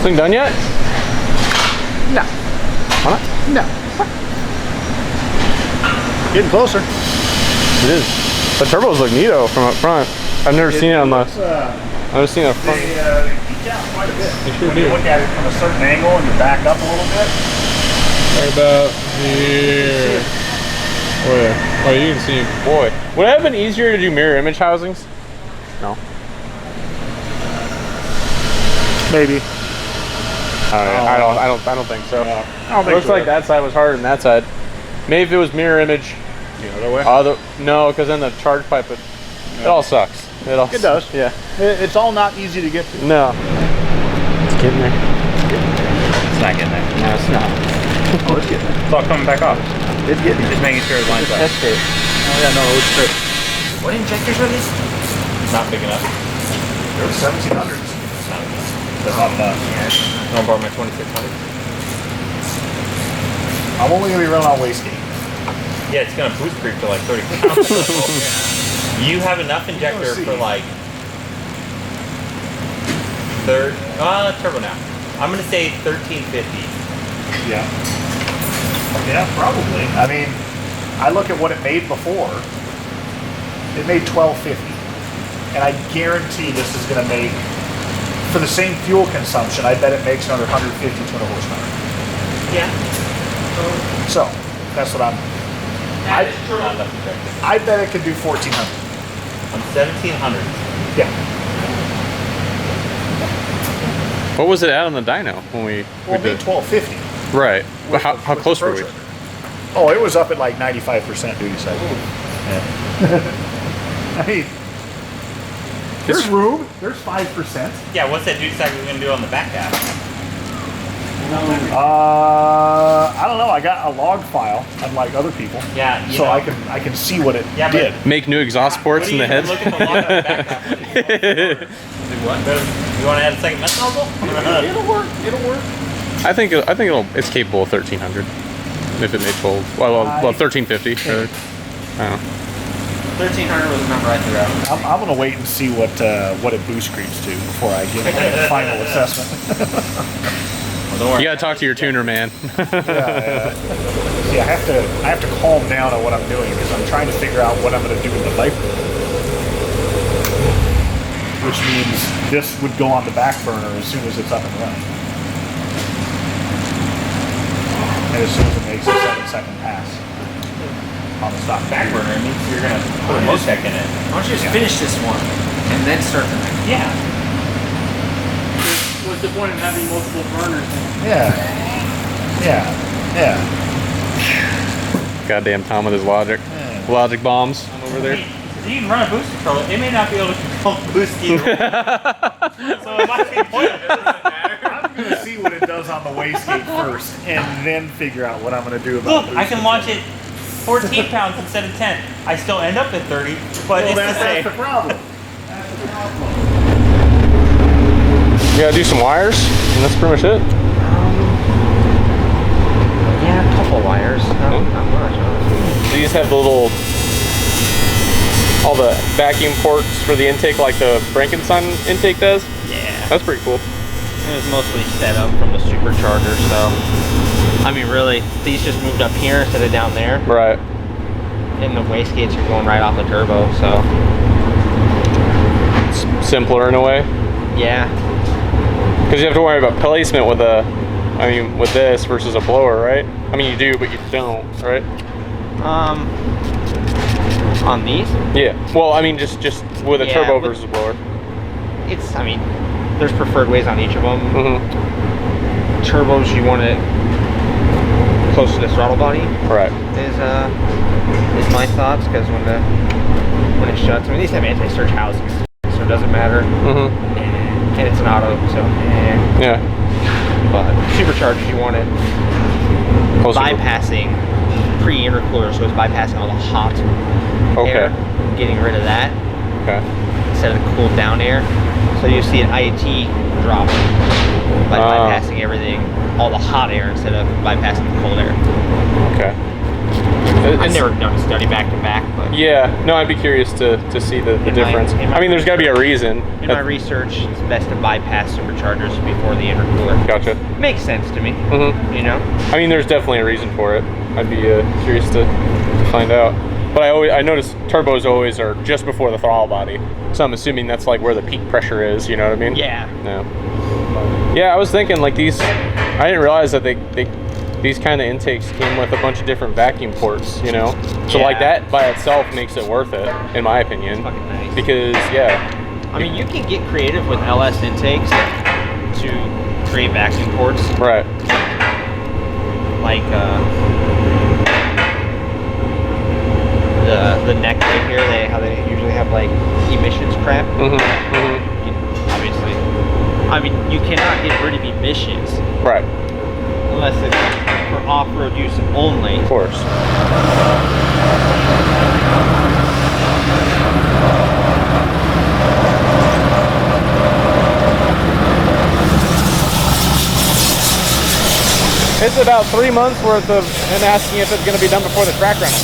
Thing done yet? No. Why not? No. Getting closer. It is. The turbos look neato from up front. I've never seen it on the. I've never seen it up front. They peek out quite a bit. They sure When do. you look at it from a certain angle and you back up a little bit. Right about here. Where? Oh, you can see. Boy, would it have been easier to do mirror image housings? No. Maybe. I don't think so. I don't think Looks so. like that side was harder than that side. Maybe if it was mirror image. The other way? No, because then the charge pipe it all sucks. It does. Yeah. It's all not easy to get to. No. It's getting there. It's not getting there. No, it's not. Oh, it's getting there. It's all coming back off. It's getting there. Just making sure it lines up. Test it. Oh yeah, no, it's straight. What injectors are these? Not big enough. They're 1700s. That's not enough. Yeah. Don't borrow my 2600. I'm only gonna be running on wastegate. Yeah, it's gonna boost creep to like 30 pounds. You have enough injector for like turbo now. I'm gonna say 1350. Yeah. Yeah, probably. I mean, I look at what it made before. It made 1250, and I guarantee this is gonna make, for the same fuel consumption, I bet it makes another 150 to 200 horsepower. Yeah. So that's what I'm. Not enough injector. I bet it could do 1400. I'm 1700. Yeah. What was it at on the dyno when we Well, it made did? 1250. Right. But how With close the were we? Pro Trigger. Oh, it was up at like 95% duty cycle. Yeah. I mean, there's room. There's 5%. Yeah, what's that duty cycle gonna do on the back half? I don't know. I got a log file, unlike other people. Yeah, you So know. I can see what it Yeah, but- did. Make new exhaust ports in the heads. Look at the log on the back half. Do what? You want to add a second mess nozzle? It'll work. It'll work. I think it's capable of 1300 if it made 12. Well, 1350. Or, I don't know. 1300 was the number I threw out. I'm gonna wait and see what it boost creeps to before I give my final assessment. Well, don't worry. You gotta talk to your tuner, man. Yeah, I have to calm down on what I'm doing because I'm trying to figure out what I'm gonna do with the Viper. Which means this would go on the back burner as soon as it's up and running. And as soon as it makes a 7-second pass on the stop. Back burner, it means you're gonna put a Motec in it. Why don't you just finish this one and then start the next? Yeah. What's the point of having multiple burners? Yeah. Yeah. Yeah. Goddamn Tom with his logic. Yeah. Logic bombs over there. You can run a boost controller. It may not be able to control the boost either. So it might be pointless. It doesn't matter. I'm gonna see what it does on the wastegate first, and then figure out what I'm gonna do about. Look, I can launch it 14 pounds instead of 10. I still end up at 30, but it's the same. That's the problem. That's the problem. You gotta do some wires, and that's pretty much it. Yeah, a couple wires. Not much, honestly. You just have the little, all the vacuum ports for the intake like the Frankenstein intake does. Yeah. That's pretty cool. It was mostly set up from the supercharger, so. I mean, really, these just moved up here instead of down there. Right. And the wastegates are going right off the turbo, so. It's simpler in a way. Yeah. Because you have to worry about placement with with this versus a blower, right? I mean, you do, but you don't, right? On these, Yeah. Well, I mean, just with a Yeah, turbo but- versus a blower. I mean, there's preferred ways on each of them. Mm-hmm. Turbos, you want it close to the throttle body. Right. Is my thoughts, because when it shuts, I mean, these have anti-surge housings, so it doesn't matter. Mm-hmm. And it's an auto, so Yeah. But superchargers, you want it Closer to- bypassing pre-intercooler, so it's bypassing all the hot air, getting rid of that Okay. instead of the cooled down air. So you see an IAT drop by bypassing everything, all the hot air instead of bypassing the cold air. Okay. I've never done a study back to back, but Yeah, no, I'd be curious to see the difference. I mean, there's got to be a reason. in my research, it's best to bypass superchargers before the intercooler. Gotcha. Makes sense to me. You know. I mean, there's definitely a reason for it. I'd be curious to find out. But I notice turbos always are just before the throttle body, so I'm assuming that's like where the peak pressure is. You know what I mean? Yeah. Yeah, I was thinking like these. I didn't realize that these kind of intakes came with a bunch of different vacuum ports. You know, so like that by itself makes it worth it, in my opinion. Fucking nice. Because I mean, you can get creative with LS intakes to create vacuum ports. Right. Like the neck right here, how they usually have like emissions crap. Obviously, I mean, you cannot get rid of emissions. Right. Unless it's for off-road use only. Of course. It's about 3 months worth of him asking if it's going to be done before the track rental.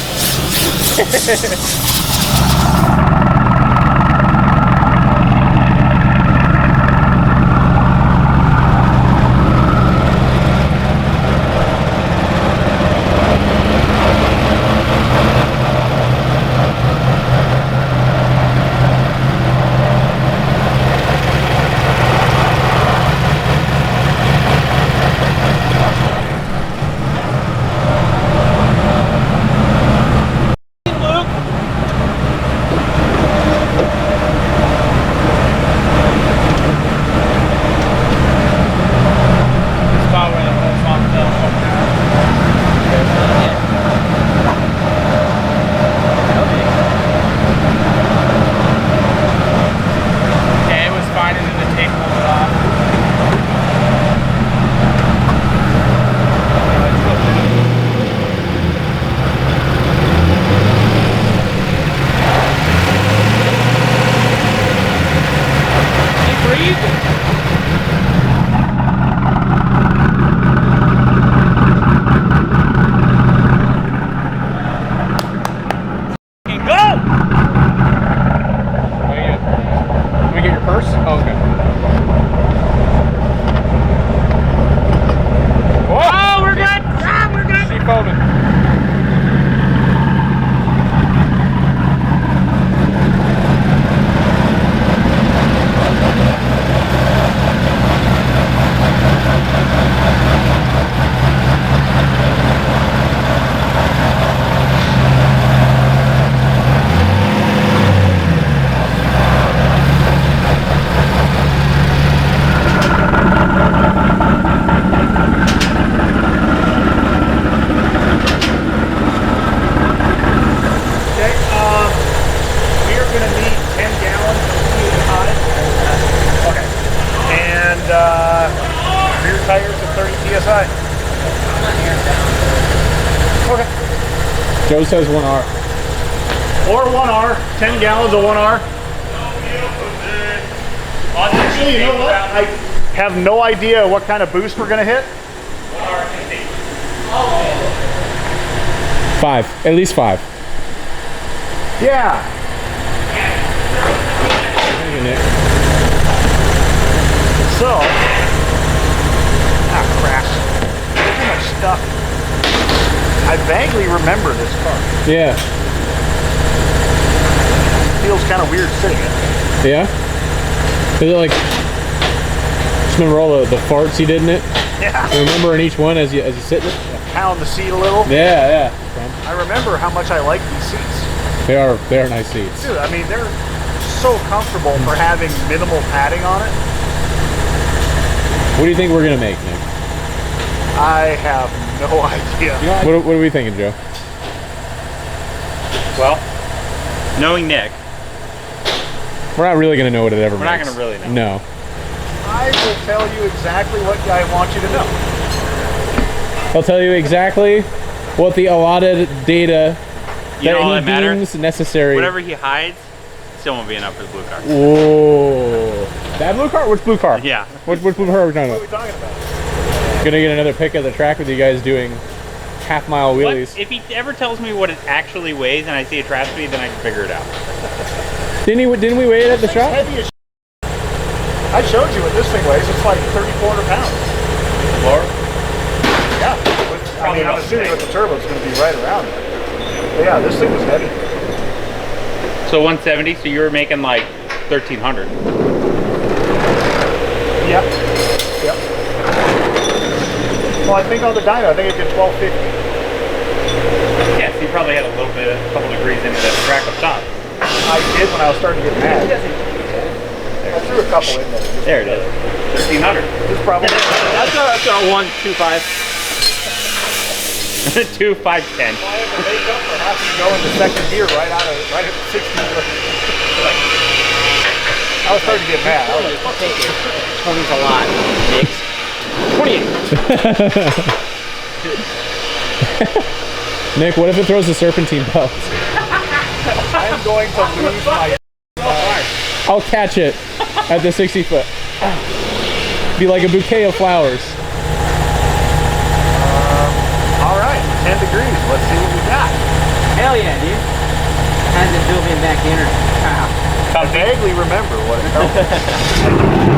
Joe says 1R. Or 1R, 10 gallons of 1R. Actually, you know what? I have no idea what kind of boost we're going to hit. 5, at least 5. Yeah. So, crap. Too much stuff. I vaguely remember this car. Yeah. Feels kind of weird sitting in it. Yeah? Is it like, just remember all the farts you did in it? Yeah. Remember in each one as you sit in it? Pound the seat a little. Yeah. I remember how much I like these seats. They are nice seats. Dude, I mean, they're so comfortable for having minimal padding on it. What do you think we're gonna make, Nick? I have no idea. You know, what are we thinking, Joe? Well, knowing Nick, we're not really gonna know what it ever makes. We're not gonna really know. No. I will tell you exactly what I want you to know. I'll tell you exactly what the allotted data You know all he that matters? deems necessary. Whatever he hides, still won't be enough for the blue car. Whoa. That blue car? Which blue car? Yeah. Which blue car are we talking What are about? we talking about? Gonna get another pick of the track with you guys doing half-mile wheelies. If he ever tells me what it actually weighs and I see a track speed, then I can figure it out. Didn't we weigh it at the shop? Heavy as I showed you what this thing weighs. It's like 3,400 pounds. Lower? Yeah. I mean, I'm assuming with the turbo, it's going to be right around there. But yeah, this thing was heavy. So 170, so you were making like 1,300. Yep. Yep. Well, I think on the dyno, I think it did 1250. Yeah, so you probably had a little bit, a couple degrees into the track up top. I did when I was starting to get mad. I threw a couple in there. There it is. 1,500. This probably. That's a 125. 2, 5, 10. I had to make up for having to go into second gear right at 60. I was starting to get mad. I was like, fuck it. 20's a lot, Dicks. 28. Nick, what if it throws a serpentine belt? I am going to lose my. I'll catch it at the 60 foot. Be like a bouquet of flowers. All right, 10 degrees. Let's see what we got. Hell yeah, dude. How's it feel being back in? I vaguely remember what it felt like.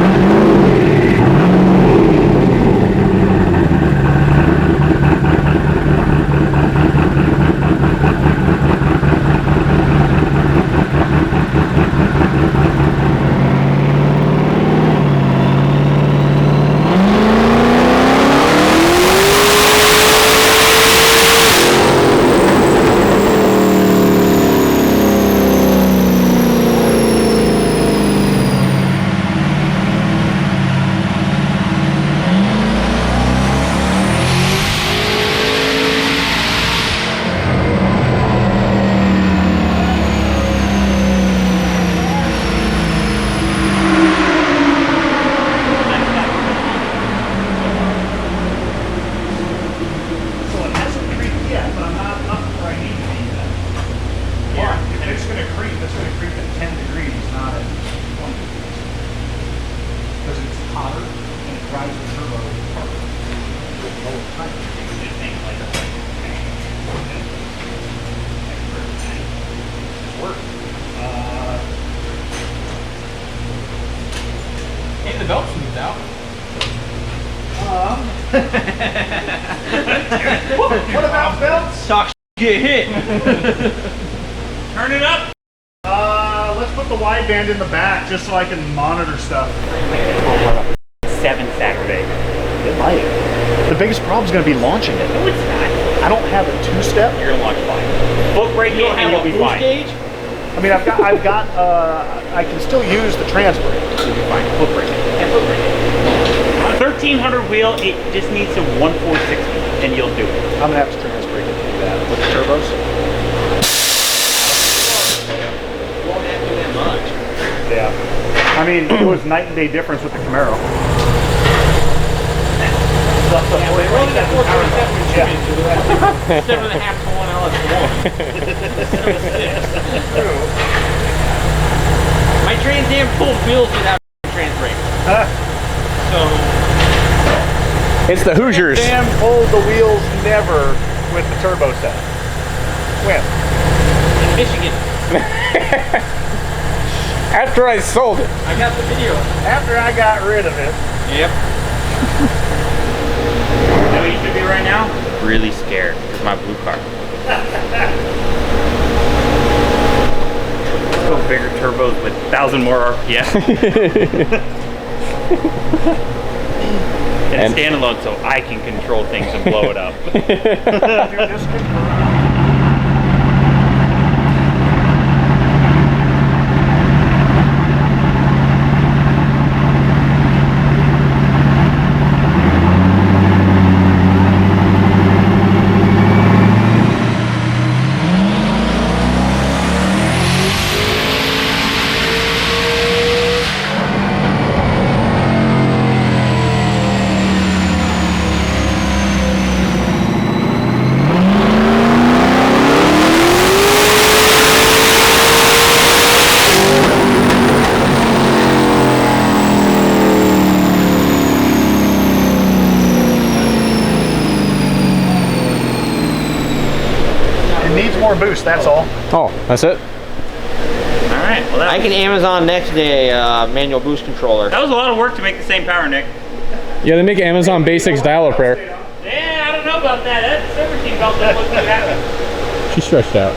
Hey, the belt's moved out. What about belts? Talk get hit. Turn it up! Let's put the wideband in the back just so I can monitor stuff. 7 Saturday. It might. The biggest problem is going to be launching it. No, it's not. I don't have a two-step. You're gonna launch fine. Foot brake it and you'll be fine. Gauge? I mean, I can still use the trans brake. You'll be fine. Foot brake it. Yeah, foot brake it. 1,300 wheel, it just needs a 1,460 and you'll do it. I'm going to have to trans brake it to do that with the turbos. Won't have to do that much. Yeah. I mean, it was night and day difference with the Camaro. Yeah, we only got 427 Yeah. into that. 7.5 to 1 LS1. My Trans Am pulled wheels without trans brake. So It's the Hoosiers. Sam pulled the wheels never with the turbo set. When? in Michigan, After I sold it. I got the video. After I got rid of it. Yep. How you should be right now? Really scared because my blue car. Let's go bigger turbos with 1,000 more RPM. and standalone so I can control things and blow it up. Dude, this could- more boost, that's all. Oh, that's it? All right. Well, I can Amazon next day manual boost controller. that was a lot of work to make the same power, Nick. Yeah, they make Amazon Basics dial-up repair. Yeah, I don't know about that. That server team belt that looks too happy. She's stretched out.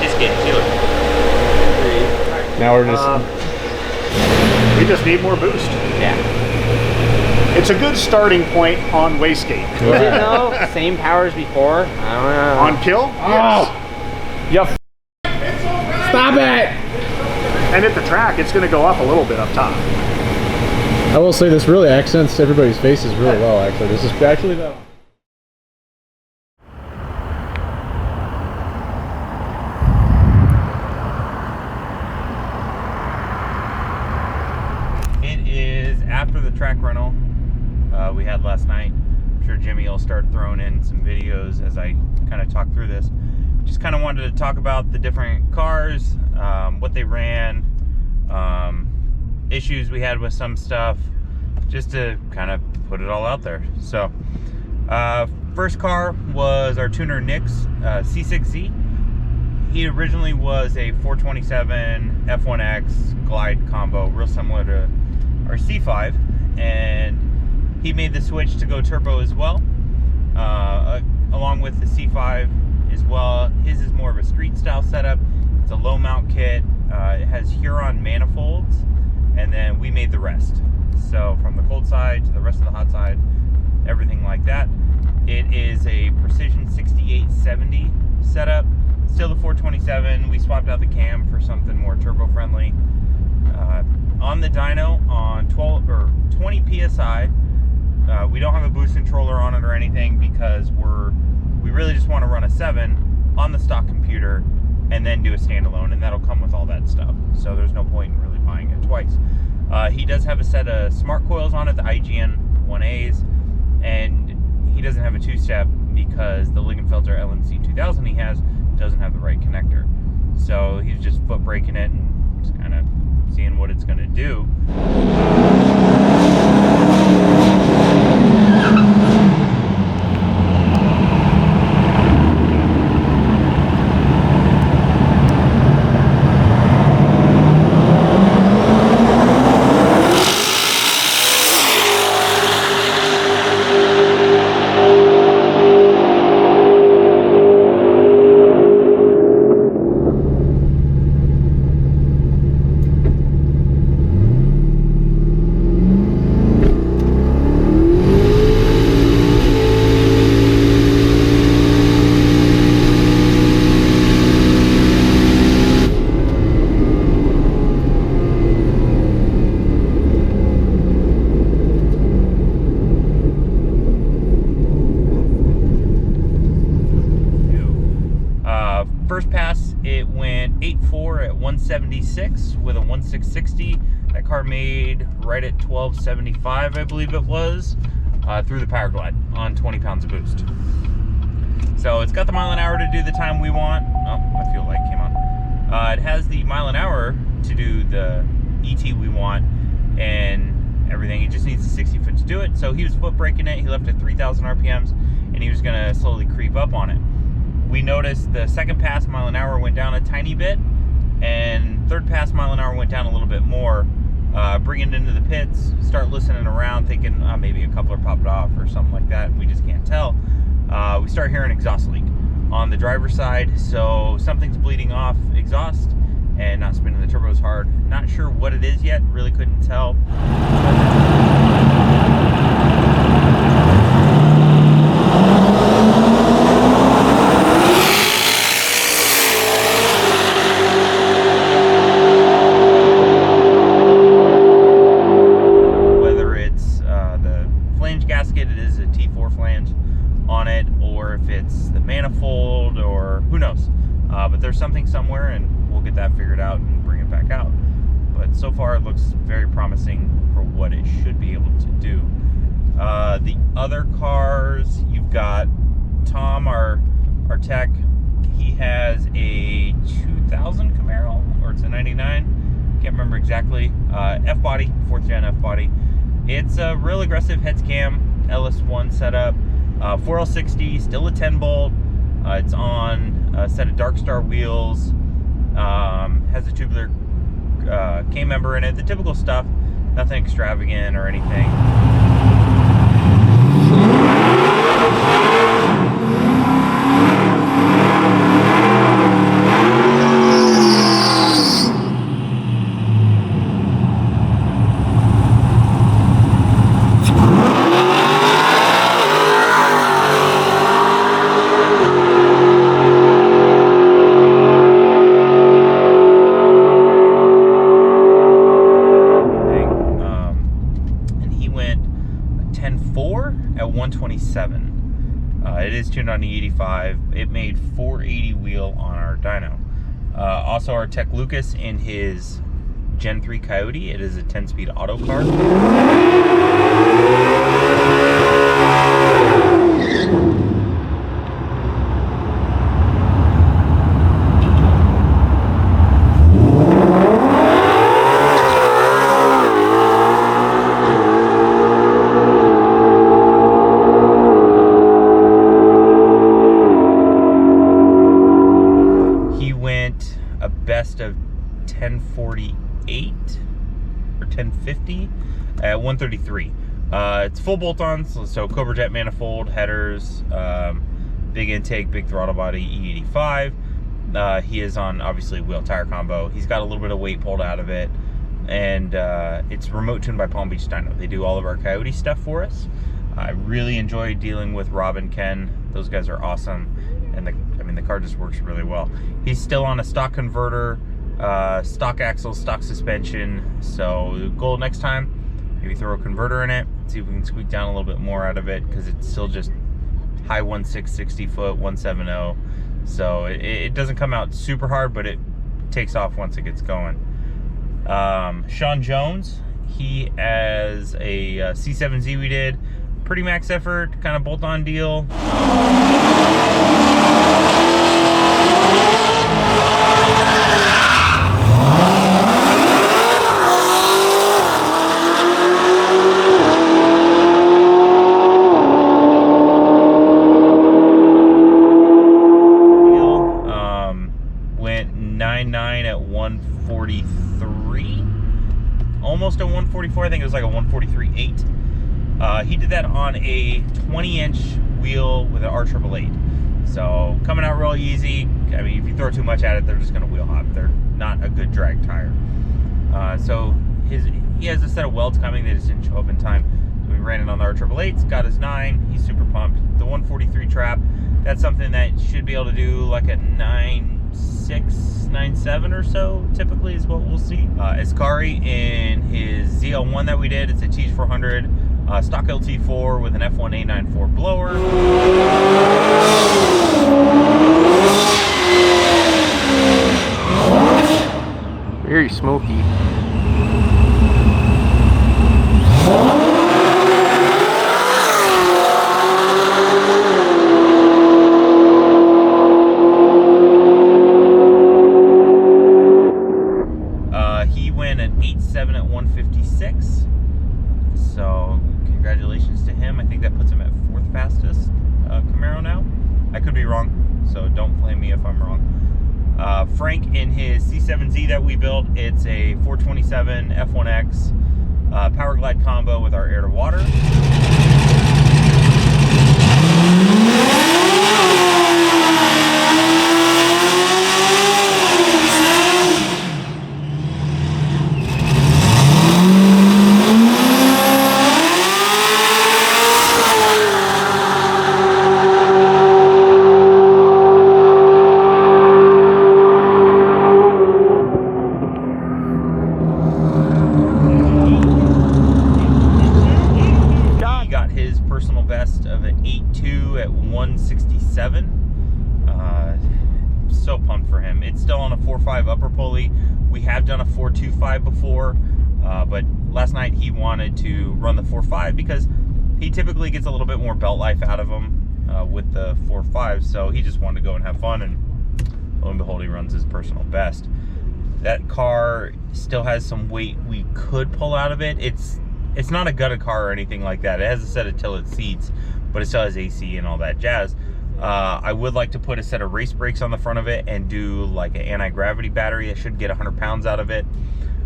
Just kidding, she looks. Now we're just... We just need more boost. Yeah. It's a good starting point on wastegate. Is it though? Same power as before? I don't know. On kill? Yes. Yeah. Stop it! And at the track, it's going to go up a little bit up top. I will say this really accents everybody's faces really well, actually. This is actually the... It is after the track rental we had last night. I'm sure Jimmy will start throwing in some videos as I kind of talk through this. Just kind of wanted to talk about the different cars, what they ran, issues we had with some stuff, just to kind of put it all out there. So first car was our tuner Nick's C6Z. He originally was a 427 F1X glide combo, real similar to our C5, and he made the switch to go turbo as well, along with the C5 as well. His is more of a street style setup. It's a low mount kit. It has Huron manifolds, and then we made the rest. So from the cold side to the rest of the hot side, everything like that. It is a Precision 6870 setup. Still the 427. We swapped out the cam for something more turbo friendly. On the dyno on 20 psi. We don't have a boost controller on it or anything because we really just want to run a 7 on the stock computer and then do a standalone, and that'll come with all that stuff. So there's no point in really buying it twice. He does have a set of smart coils on it, the IGN 1As, and he doesn't have a two-step because the Lingenfelter LNC 2000 he has doesn't have the right connector. So he's just foot braking it and just kind of seeing what it's going to do. First pass, it went 8.4 at 176 with a 1660. That car made right at 1275, I believe it was, through the power glide on 20 pounds of boost. So it's got the mile an hour to do the time we want. Oh, my fuel light came on. It has the mile an hour to do the ET we want and everything. It just needs a 60 foot to do it. So he was foot braking it. He left at 3,000 RPMs and he was gonna slowly creep up on it. We noticed the second pass mile an hour went down a tiny bit, and third pass mile an hour went down a little bit more. Bringing it into the pits, start listening around, thinking maybe a coupler popped off or something like that. We just can't tell. We start hearing exhaust leak on the driver's side, so something's bleeding off exhaust and not spinning the turbos hard. Not sure what it is yet, really couldn't tell. Gasket, it is a T4 flange on it, or if it's the manifold, or who knows. But there's something somewhere, and we'll get that figured out and bring it back out. But so far, it looks very promising for what it should be able to do. The other cars, you've got Tom, our tech. He has a 2000 Camaro, or it's a 99. Can't remember exactly. F body, 4th gen F body. It's a real aggressive heads cam LS1 setup, 4L60, still a 10 bolt. It's on a set of Dark Star wheels, has a tubular K-member in it, the typical stuff, nothing extravagant or anything. At 127. It is tuned on the 85. It made 480 wheel on our dyno. Also, our tech Lucas in his Gen 3 Coyote. It is a 10-speed auto car. Best of 1048 or 1050 at 133. It's full bolt-ons, so Cobra Jet manifold, headers, big intake, big throttle body, E85. He is on obviously wheel tire combo. He's got a little bit of weight pulled out of it, and it's remote tuned by Palm Beach Dyno. They do all of our Coyote stuff for us. I really enjoy dealing with Rob and Ken. Those guys are awesome, and the car just works really well. He's still on a stock converter, stock axles, stock suspension. So the goal next time, maybe throw a converter in it, see if we can squeak down a little bit more out of it, because it's still just high 1.6, 60 foot, 170. So it doesn't come out super hard, but it takes off once it gets going. Sean Jones, he has a C7Z we did, pretty max effort, kind of bolt-on deal. Went 9.9 at 143, almost a 144. I think it was like a 143.8. He did that on a 20-inch wheel with an R888. So coming out real easy. I mean, if you throw too much at it, they're just gonna wheel hop. They're not a good drag tire. So he has a set of welds coming. They just didn't show up in time. So we ran it on the R888s, got his 9. He's super pumped. The 143 trap, that's something that should be able to do like a 9.6, 9.7 or so, typically is what we'll see. Iskari in his ZL1 that we did, it's a TH400. Stock LT4 with an F1A94 blower. Very smoky. He went an 8.7 at 156. So congratulations to him. I think that puts him at 4th fastest Camaro now. I could be wrong, so don't blame me if I'm wrong. Frank in his C7Z that we built, it's a 427 F1X Power Glide combo with our air to water. Best of an 8.2 at 167. So pumped for him. It's still on a 4.5 upper pulley. We have done a 4.25 before, but last night he wanted to run the 4.5 because he typically gets a little bit more belt life out of him with the 4.5, so he just wanted to go and have fun, and lo and behold, he runs his personal best. That car still has some weight we could pull out of it. It's not a gutted car or anything like that. It has a set of tilt seats, but it still has AC and all that jazz. I would like to put a set of race brakes on the front of it and do like an anti-gravity battery that should get 100 pounds out of it.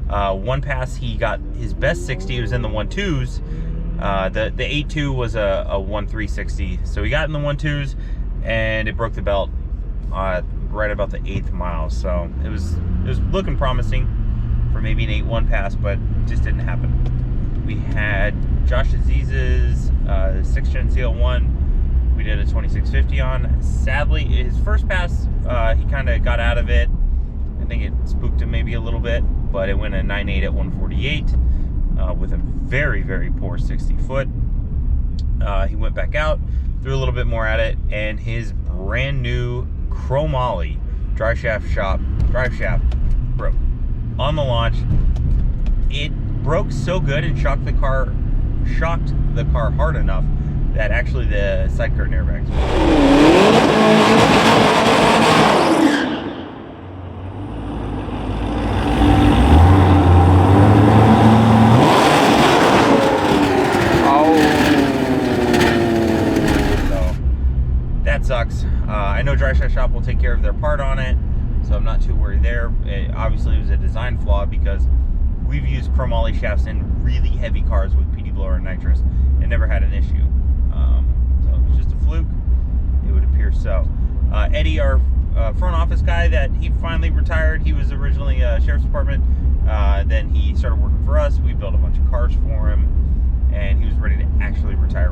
One pass he got his best 60, it was in the 1.2s. The 8.2 was a 1.360, so he got in the 1.2s and it broke the belt right about the 8th mile. So it was looking promising for maybe an 8.1 pass, but just didn't happen. We had Josh Aziz's 6th Gen ZL1. We did a 2650 on. Sadly, his first pass, he kind of got out of it. I think it spooked him maybe a little bit, but it went a 9.8 at 148 with a very, very poor 60 foot. He went back out, threw a little bit more at it, and his brand new chromoly drive shaft broke on the launch. It broke so good and shocked the car hard enough that actually the side curtain airbags. Sucks. I know Dry Shaft Shop will take care of their part on it, so I'm not too worried there. Obviously, it was a design flaw because we've used chromoly shafts in really heavy cars with PD blower and nitrous and never had an issue. So it was just a fluke. It would appear so. Eddie, our front office guy, that he finally retired. He was originally a sheriff's department. Then he started working for us. We built a bunch of cars for him, and he was ready to actually retire.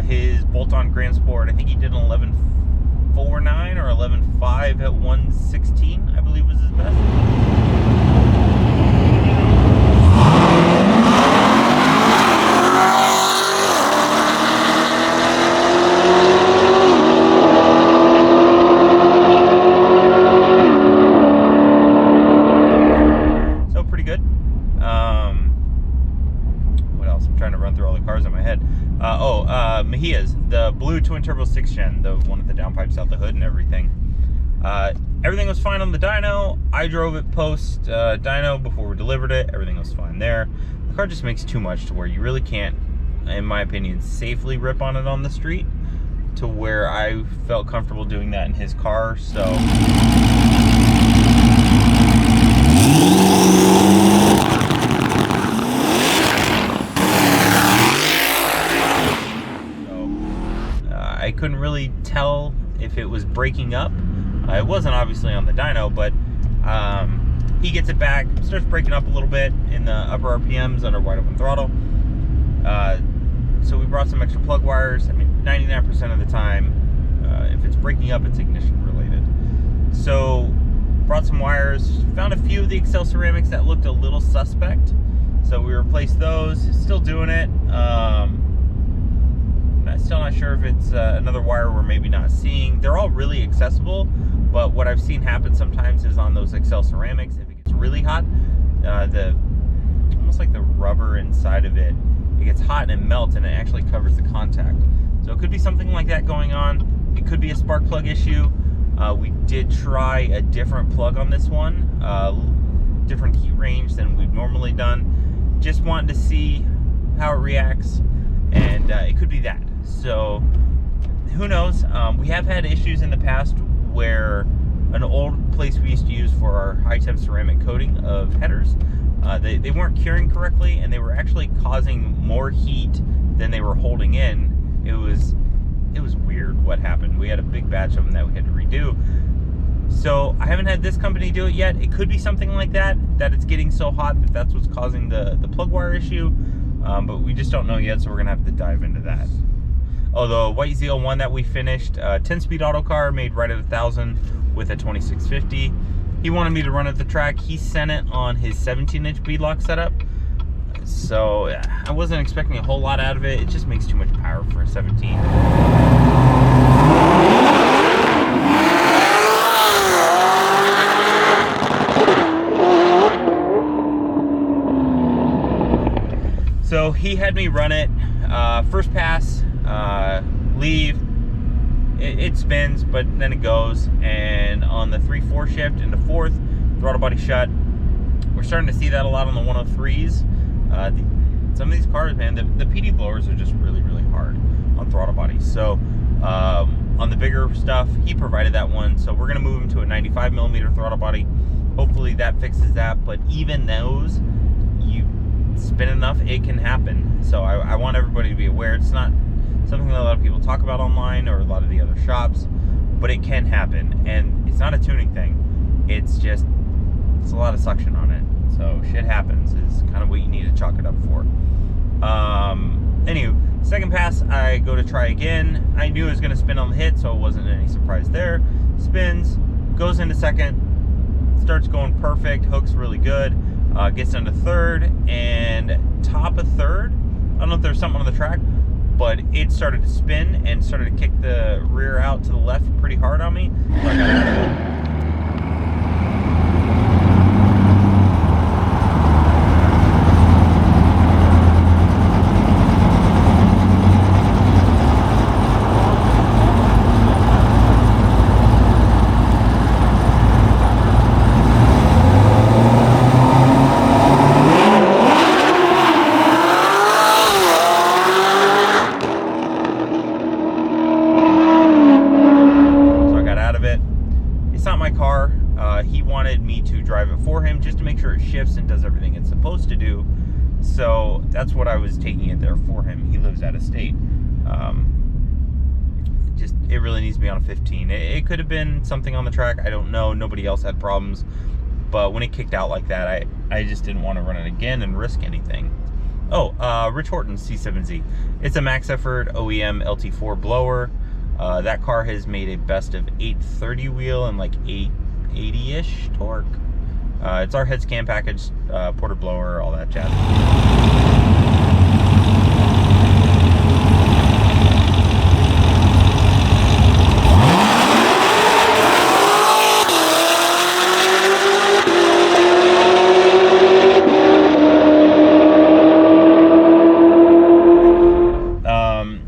His bolt-on Grand Sport, I think he did an 11.49 or 11.5 at 116, I believe was his best. So pretty good. What else? I'm trying to run through all the cars in my head. Mejia's, the blue twin turbo 6th Gen, the one with the downpipes out the hood and everything. Everything was fine on the dyno. I drove it post dyno before we delivered it. Everything was fine there. The car just makes too much to where you really can't, in my opinion, safely rip on it on the street, to where I felt comfortable doing that in his car. So I couldn't really tell if it was breaking up. It wasn't obviously on the dyno, but he gets it back, starts breaking up a little bit in the upper RPMs under wide open throttle. So we brought some extra plug wires. I mean, 99% of the time, if it's breaking up, it's ignition related. So brought some wires, found a few of the Excel ceramics that looked a little suspect. So we replaced those, still doing it. I'm still not sure if it's another wire we're maybe not seeing. They're all really accessible, but what I've seen happen sometimes is on those Excel ceramics, if it gets really hot, almost like the rubber inside of it, it gets hot and it melts and it actually covers the contact. So it could be something like that going on. It could be a spark plug issue. We did try a different plug on this one, different heat range than we've normally done. Just wanted to see how it reacts, and it could be that. So who knows? We have had issues in the past where an old place we used to use for our high temp ceramic coating of headers, they weren't curing correctly, and they were actually causing more heat than they were holding in. It was weird what happened. We had a big batch of them that we had to redo. So I haven't had this company do it yet. It could be something like that it's getting so hot that that's what's causing the plug wire issue. But we just don't know yet, so we're gonna have to dive into that. Oh, the white ZL1 that we finished, 10-speed auto car, made right at 1,000 with a 2650. He wanted me to run at the track. He sent it on his 17-inch beadlock setup. So I wasn't expecting a whole lot out of it. It just makes too much power for a 17. So he had me run it, first pass, leave, it spins, but then it goes, and on the 3-4 shift into 4th, throttle body shut. We're starting to see that a lot on the 103s. Some of these cars, man, the PD blowers are just really, really hard on throttle bodies. So on the bigger stuff, he provided that one. So we're gonna move him to a 95mm throttle body. Hopefully that fixes that. But even those, you spin enough, it can happen. So I want everybody to be aware. It's not something that a lot of people talk about online or a lot of the other shops, but it can happen. And it's not a tuning thing. It's just, it's a lot of suction on it. So shit happens is kind of what you need to chalk it up for. Anyway, second pass, I go to try again. I knew it was gonna spin on the hit, so it wasn't any surprise there. Spins, goes into second, starts going perfect, hook's really good, gets into third, and top of third, I don't know if there's something on the track, but it started to spin and started to kick the rear out to the left pretty hard on me. So I got out of it. He wanted me to drive it for him just to make sure it shifts and does everything it's supposed to do. So that's what I was taking it there for him. He lives out of state. It really needs to be on a 15. It could have been something on the track. I don't know. Nobody else had problems. But when it kicked out like that, I just didn't want to run it again and risk anything. Oh, Rich Horton's C7Z. It's a max effort OEM LT4 blower. That car has made a best of 830 wheel and like 880-ish torque. It's our head scan package, porter blower, all that jazz.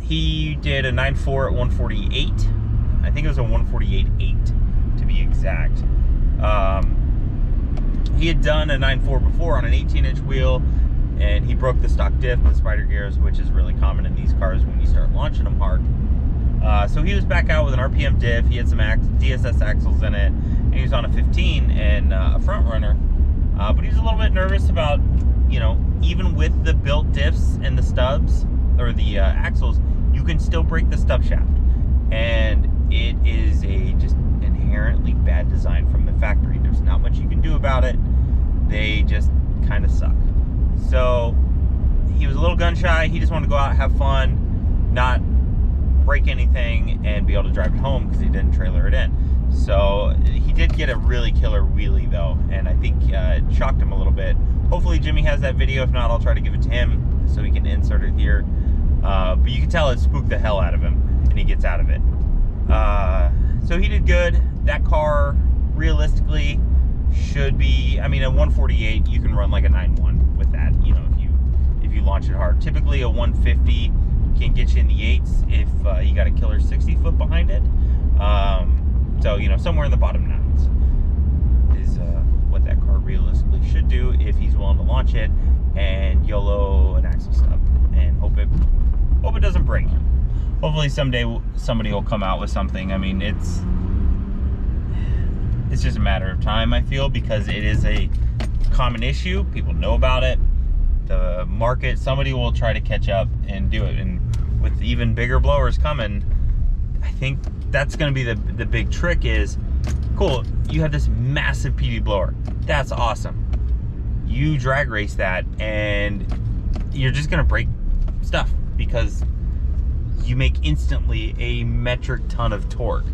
He did a 9.4 at 148. I think it was a 148.8 to be exact. He had done a 9.4 before on an 18-inch wheel, and he broke the stock diff, the spider gears, which is really common in these cars when you start launching them hard. So he was back out with an RPM diff. He had some DSS axles in it, and he was on a 15 and a front runner. But he was a little bit nervous about, you know, even with the built diffs and the stubs or the axles, you can still break the stub shaft, and it is a just inherently bad design from the factory. There's not much you can do about it. They just kind of suck. So he was a little gun shy. He just wanted to go out, have fun, not break anything, and be able to drive it home because he didn't trailer it in. So he did get a really killer wheelie though, and I think it shocked him a little bit. Hopefully Jimmy has that video. If not, I'll try to give it to him so he can insert it here. But you can tell it spooked the hell out of him, and he gets out of it. So he did good. That car realistically should be, I mean, a 148 you can run like a 9.1 with that, you know, if you launch it hard. Typically a 150 can get you in the 8s if you got a killer 60 foot behind it. So, you know, somewhere in the bottom 9s is what that car realistically should do if he's willing to launch it and YOLO an axle stub and hope it doesn't break. Hopefully someday somebody will come out with something. I mean, it's just a matter of time, I feel, because it is a common issue. People know about it. The market, somebody will try to catch up and do it. And with even bigger blowers coming, I think that's going to be the big trick is, cool, you have this massive PV blower. That's awesome. You drag race that and you're just going to break stuff because you make instantly a metric ton of torque,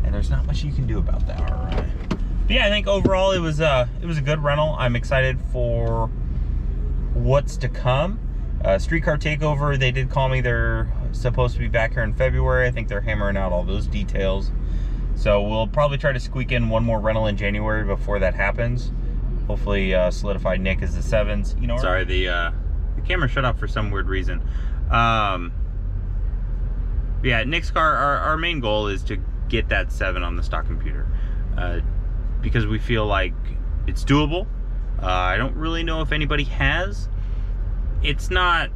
and there's not much you can do about that. All right. But yeah, I think overall it was a good rental. I'm excited for what's to come. Streetcar Takeover, they did call me. They're supposed to be back here in February. I think they're hammering out all those details. So we'll probably try to squeak in one more rental in January before that happens. Hopefully solidify Nick as the 7's. You know, sorry, the camera shut off for some weird reason. Yeah, Nick's car, our main goal is to get that 7 on the stock computer, because we feel like it's doable. I don't really know if anybody has. It's not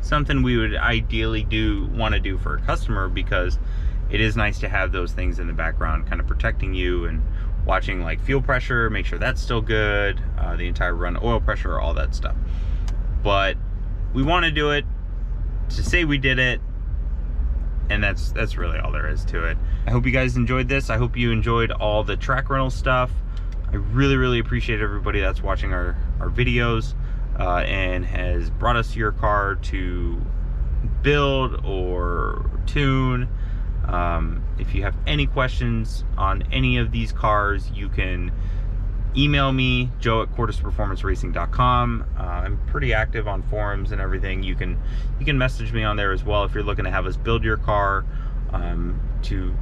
something we would ideally want to do for a customer because it is nice to have those things in the background kind of protecting you and watching like fuel pressure, make sure that's still good, the entire run oil pressure, all that stuff. But we want to do it to say we did it, and that's really all there is to it. I hope you guys enjoyed this. I hope you enjoyed all the track rental stuff. I really appreciate everybody that's watching our videos and has brought us your car to build or tune. If you have any questions on any of these cars, you can email me, joe@cordisperformanceracing.com. I'm pretty active on forums and everything. You can message me on there as well if you're looking to have us build your car, to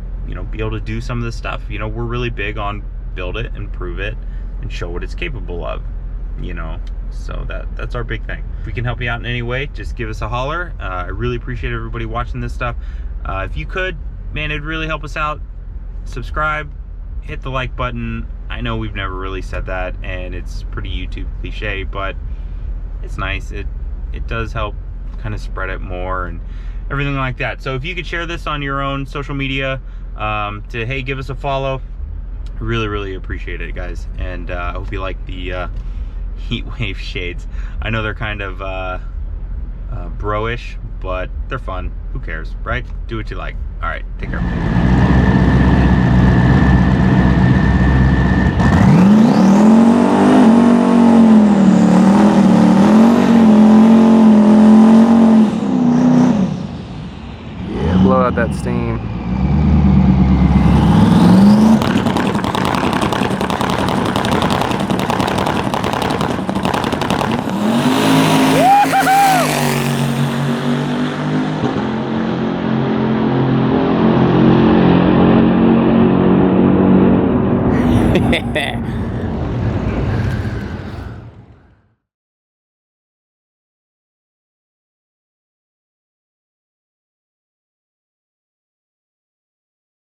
be able to do some of this stuff. We're really big on build it and prove it and show what it's capable of, so that's our big thing. If we can help you out in any way, just give us a holler. I really appreciate everybody watching this stuff. If you could, man, it'd really help us out. Subscribe, hit the like button. I know we've never really said that, and it's pretty YouTube cliche, but it's nice. It does help kind of spread it more and everything like that. So if you could share this on your own social media, hey, give us a follow. I really appreciate it, guys. And I hope you like the heat wave shades. I know they're kind of bro-ish, but they're fun. Who cares, right? Do what you like. All right, take care. Blow out that steam.